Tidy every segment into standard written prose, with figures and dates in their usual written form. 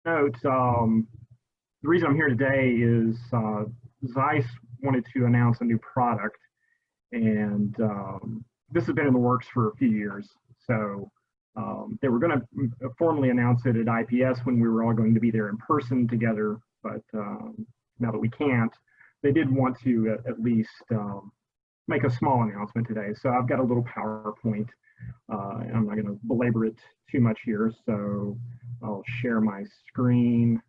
note, the reason I'm here today is Zeiss wanted to announce a new product, and this has been in the works for a few years. So they were going to formally announce it at IPS when we were all going to be there in person together, but now that we can't, they did want to at least make a small announcement today. So I've got a little PowerPoint, and I'm not going to belabor it too much here. So I'll share my screen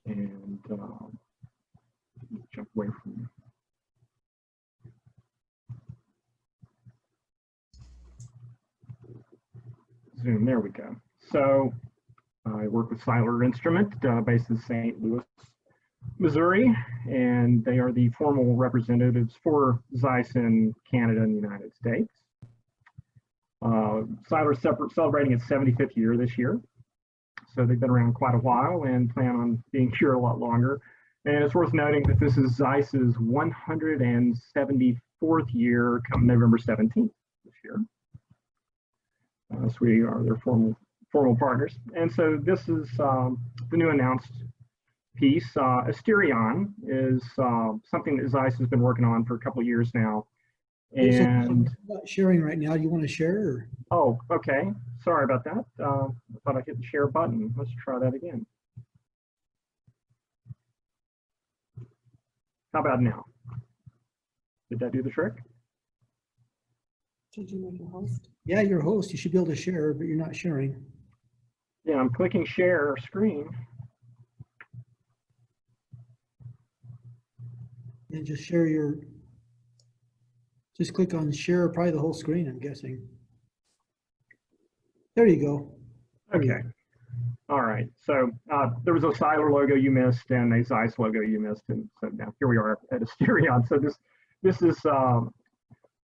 and jump away from Zoom. There we go. So I work with Seiler Instrument, based in St. Louis, Missouri, and they are the formal representatives for Zeiss in Canada and the United States. Seiler is celebrating its 75th year this year. So they've been around quite a while and plan on being here a lot longer. And it's worth noting that this is Zeiss's 174th year come November 17th this year. So we are their formal partners. And so this is the new announced piece. ASTERION is something that Zeiss has been working on for a couple of years now. And not sharing right now. Do you want to share? Or? Oh, okay. Sorry about that. I thought I hit the share button. Let's try that again. How about now? Did that do the trick? Did you make a host? Yeah, you're a host. You should be able to share, but you're not sharing. Yeah, I'm clicking share screen. And just share your, just click on share, probably the whole screen, I'm guessing. There you go. Okay. All right. So there was a Seiler logo you missed and a Zeiss logo you missed. And so now here we are at ASTERION. So this is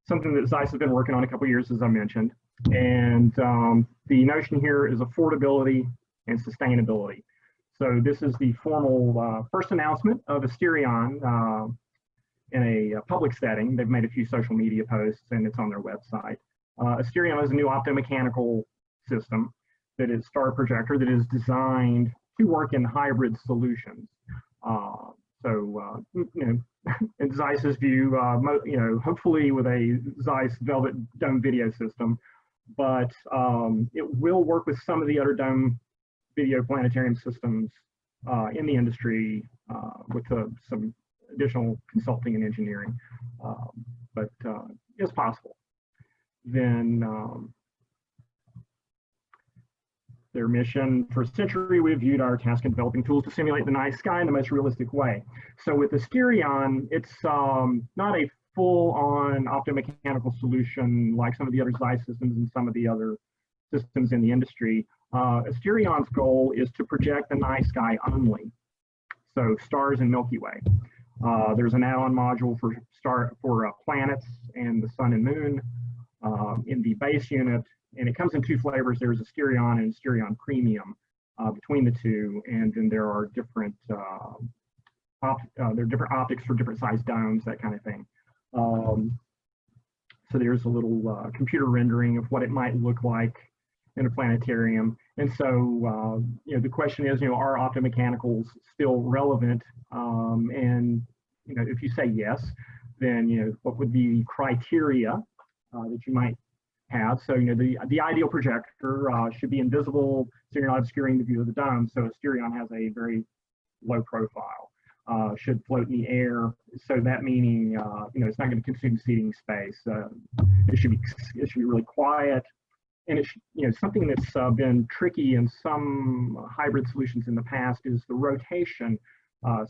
something that Zeiss has been working on a couple of years, as I mentioned. And the notion here is affordability and sustainability. So this is the formal first announcement of ASTERION in a public setting. They've made a few social media posts and it's on their website. ASTERION is a new optomechanical system that is star projector that is designed to work in hybrid solutions. You know, in Zeiss's view, you know, hopefully with a Zeiss Velvet Dome video system, but it will work with some of the other dome video planetarium systems in the industry with some additional consulting and engineering, but it's possible. Then their mission: for a century, we have viewed our task in developing tools to simulate the night sky in the most realistic way. So with ASTERION, it's not a full-on optomechanical solution like some of the other Zeiss systems and some of the other systems in the industry. ASTERION's goal is to project the night sky only, so stars and Milky Way. There's an add-on module for planets and the sun and moon in the base unit, and it comes in two flavors. There's ASTERION and ASTERION Premium between the two, and then there are different optics for different size domes, that kind of thing. So there's a little computer rendering of what it might look like in a planetarium. And so, you know, the question is, you know, are optomechanicals still relevant? And, you know, if you say yes, then, you know, what would be the criteria that you might have? So, you know, the ideal projector should be invisible, so you're not obscuring the view of the dome. So ASTERION has a very low profile. Should float in the air, so that meaning, you know, it's not going to consume seating space. It should be really quiet. And it's, you know, something that's been tricky in some hybrid solutions in the past is the rotation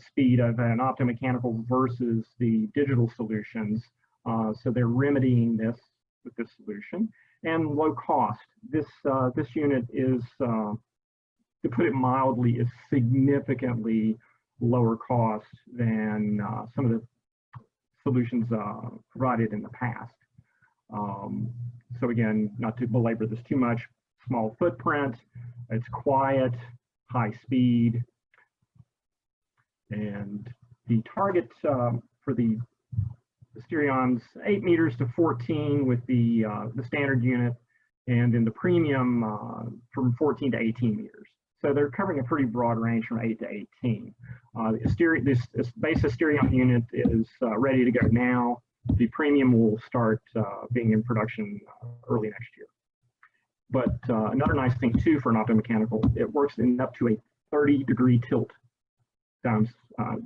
speed of an optomechanical versus the digital solutions. So they're remedying this with this solution. And low cost. This unit is, to put it mildly, is significantly lower cost than some of the solutions provided in the past. So again, not to belabor this too much, small footprint, it's quiet, high speed, and the target for the ASTERION's 8 meters to 14 with the standard unit, and then the premium from 14 to 18 meters. So they're covering a pretty broad range from 8 to 18. This base Asterion unit is ready to go now. The premium will start being in production early next year. But another nice thing too for an optomechanical, it works in up to a 30-degree tilt dome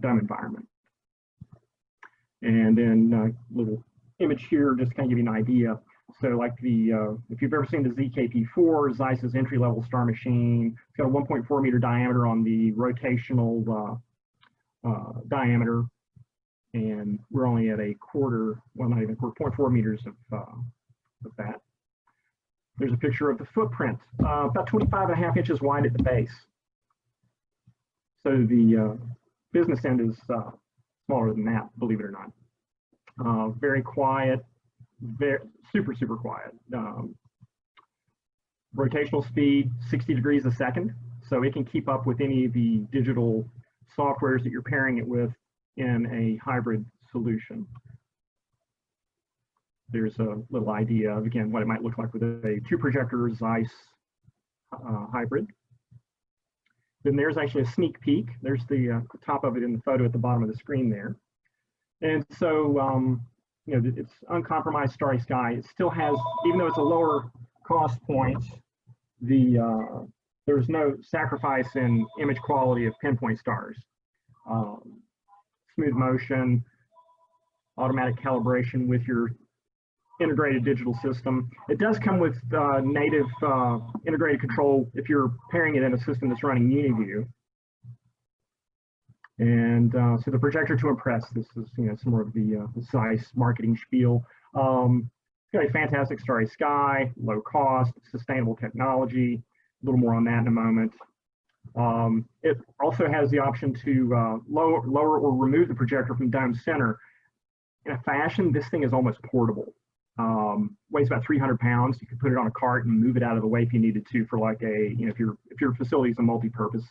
environment. And then a little image here just kind of give you an idea. So like if you've ever seen the ZKP4, Zeiss's entry-level star machine, it's got a 1.4 meter diameter on the rotational diameter, and we're only at a quarter, well not even a quarter, 0.4 meters of that. There's a picture of the footprint, about 25.5 inches wide at the base. So the business end is smaller than that, believe it or not. Very quiet, super quiet. Rotational speed, 60 degrees a second. So it can keep up with any of the digital softwares that you're pairing it with in a hybrid solution. There's a little idea of, again, what it might look like with a 2-projector Zeiss hybrid. Then there's actually a sneak peek. There's the top of it in the photo at the bottom of the screen there. And so, you know, it's uncompromised starry sky. It still has, even though it's a lower cost point, there's no sacrifice in image quality of pinpoint stars. Smooth motion, automatic calibration with your integrated digital system. It does come with native integrated control if you're pairing it in a system that's running UniView. And so the projector to impress, this is, you know, some more of the Zeiss marketing spiel. It's got a fantastic starry sky, low cost, sustainable technology. A little more on that in a moment. It also has the option to lower or remove the projector from dome center. In a fashion, this thing is almost portable. Weighs about 300 pounds. You could put it on a cart and move it out of the way if you needed to for like a, you know, if your facility is a multi-purpose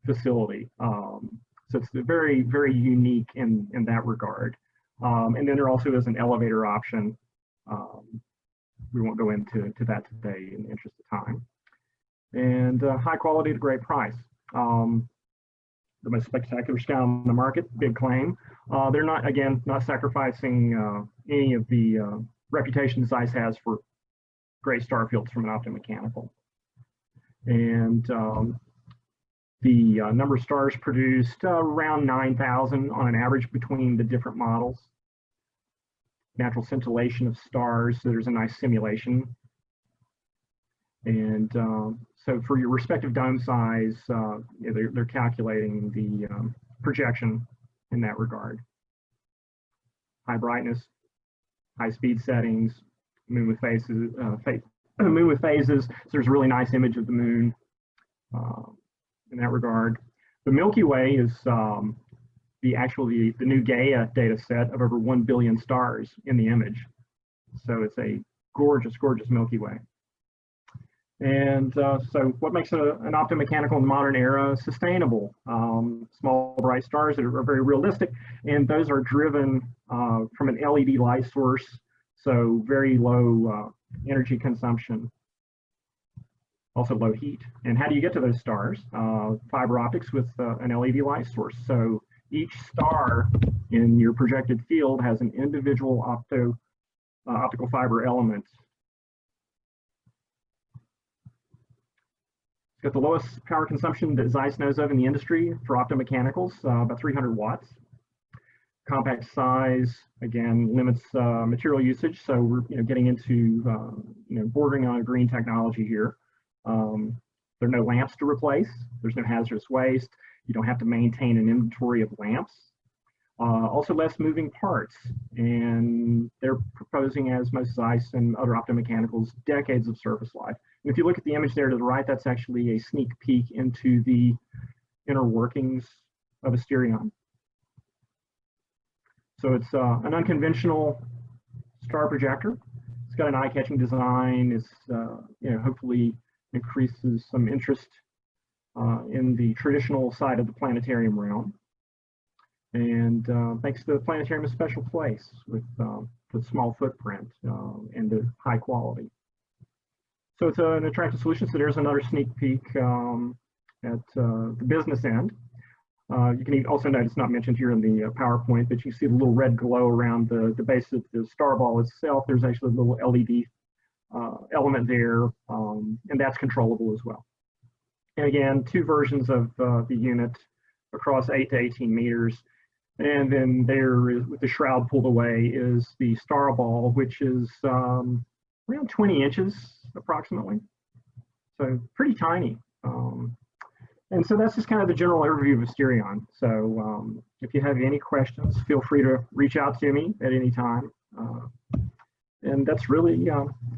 facility. So it's very, very unique in that regard. And then there also is an elevator option. We won't go into that today in the interest of time. And high quality at a great price. The most spectacular scout on the market, big claim. They're not, again, not sacrificing any of the reputation Zeiss has for great star fields from an optomechanical. And the number of stars produced around 9,000 on an average between the different models. Natural scintillation of stars, so there's a nice simulation. And so for your respective dome size, they're calculating the projection in that regard. High brightness, high speed settings, moon with phases, so there's a really nice image of the moon in that regard. The Milky Way is the new Gaia data set of over 1 billion stars in the image. So it's a gorgeous, gorgeous Milky Way. And so what makes an optomechanical in the modern era sustainable? Small bright stars that are very realistic, and those are driven from an LED light source, so very low energy consumption, also low heat. And how do you get to those stars? Fiber optics with an LED light source. So each star in your projected field has an individual optical fiber element. It's got the lowest power consumption that Zeiss knows of in the industry for optomechanicals, about 300 watts. Compact size, again, limits material usage. So we're getting into bordering on a green technology here. There are no lamps to replace. There's no hazardous waste. You don't have to maintain an inventory of lamps. Also less moving parts. And they're proposing, as most Zeiss and other optomechanicals, decades of service life. And if you look at the image there to the right, that's actually a sneak peek into the inner workings of Asterion. So it's an unconventional star projector. It's got an eye-catching design. It's hopefully increases some interest in the traditional side of the planetarium realm, and makes the planetarium a special place with small footprint and the high quality. So it's an attractive solution. So there's another sneak peek the business end. You can also note it's not mentioned here in the PowerPoint, but you see the little red glow around the base of the star ball itself. There's actually a little LED element there, and that's controllable as well. And again, 2 versions of the unit across 8 to 18 meters. And then there is, with the shroud pulled away, is the star ball, which is around 20 inches approximately. So pretty tiny. And so that's just kind of the general overview of Asterion. So if you have any questions, feel free to reach out to me at any time. And that's really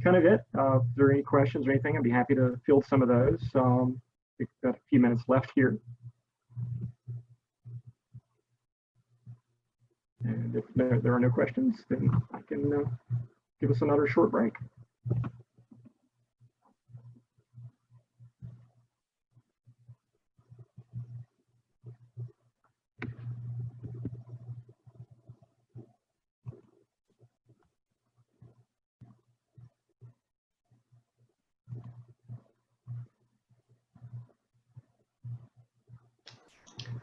kind of it. If there are any questions or anything, I'd be happy to field some of those. We've got a few minutes left here. And if there are no questions, then I can give us another short break.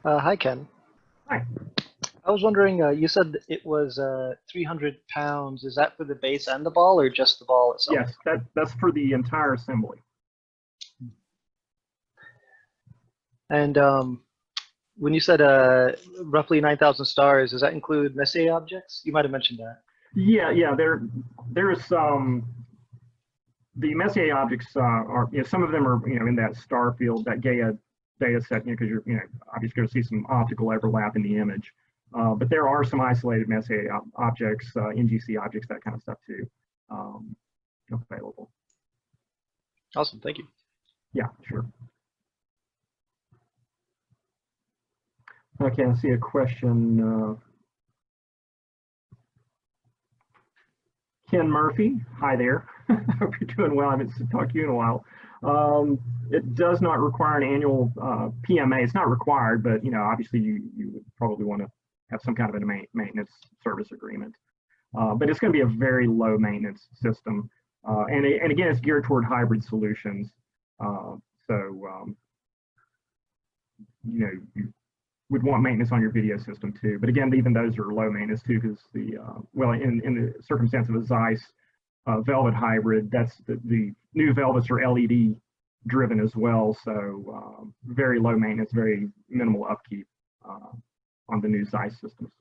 Hi, Ken. Hi. I was wondering, you said it was 300 pounds. Is that for the base and the ball, or just the ball itself? Yes, that's for the entire assembly. And when you said roughly 9,000 stars, does that include Messier objects? You might have mentioned that. Yeah. There's the Messier objects are, some of them are, in that star field, that Gaia data set, because you're, obviously going to see some optical overlap in the image. But there are some isolated Messier objects, NGC objects, that kind of stuff too, available. Awesome, thank you. Yeah, sure. Okay, I see a question. Ken Murphy, hi there. Hope you're doing well. I haven't talked to you in a while. It does not require an annual PMA. It's not required, but obviously you would probably want to have some kind of a maintenance service agreement. But it's going to be a very low maintenance system, and again, it's geared toward hybrid solutions. You would want maintenance on your video system too. But again, even those are low maintenance too, because in the circumstance of a Zeiss Velvet hybrid, that's the new Velvets are LED driven as well, so very low maintenance, very minimal upkeep on the new Zeiss systems.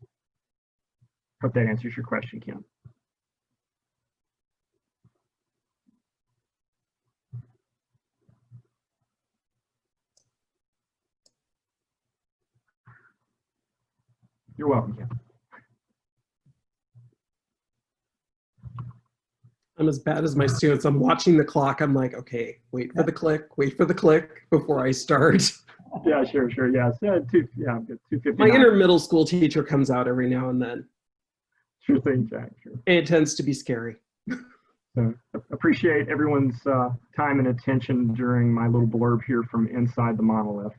Hope that answers your question, Ken. You're welcome, Ken. I'm as bad as my students. I'm watching the clock. I'm like, okay, wait for the click before I start. Yeah, sure, yes. Yeah, 2:59. My inner middle school teacher comes out every now and then. Sure thing, Jack, sure. And it tends to be scary. So appreciate everyone's time and attention during my little blurb here from inside the monolith.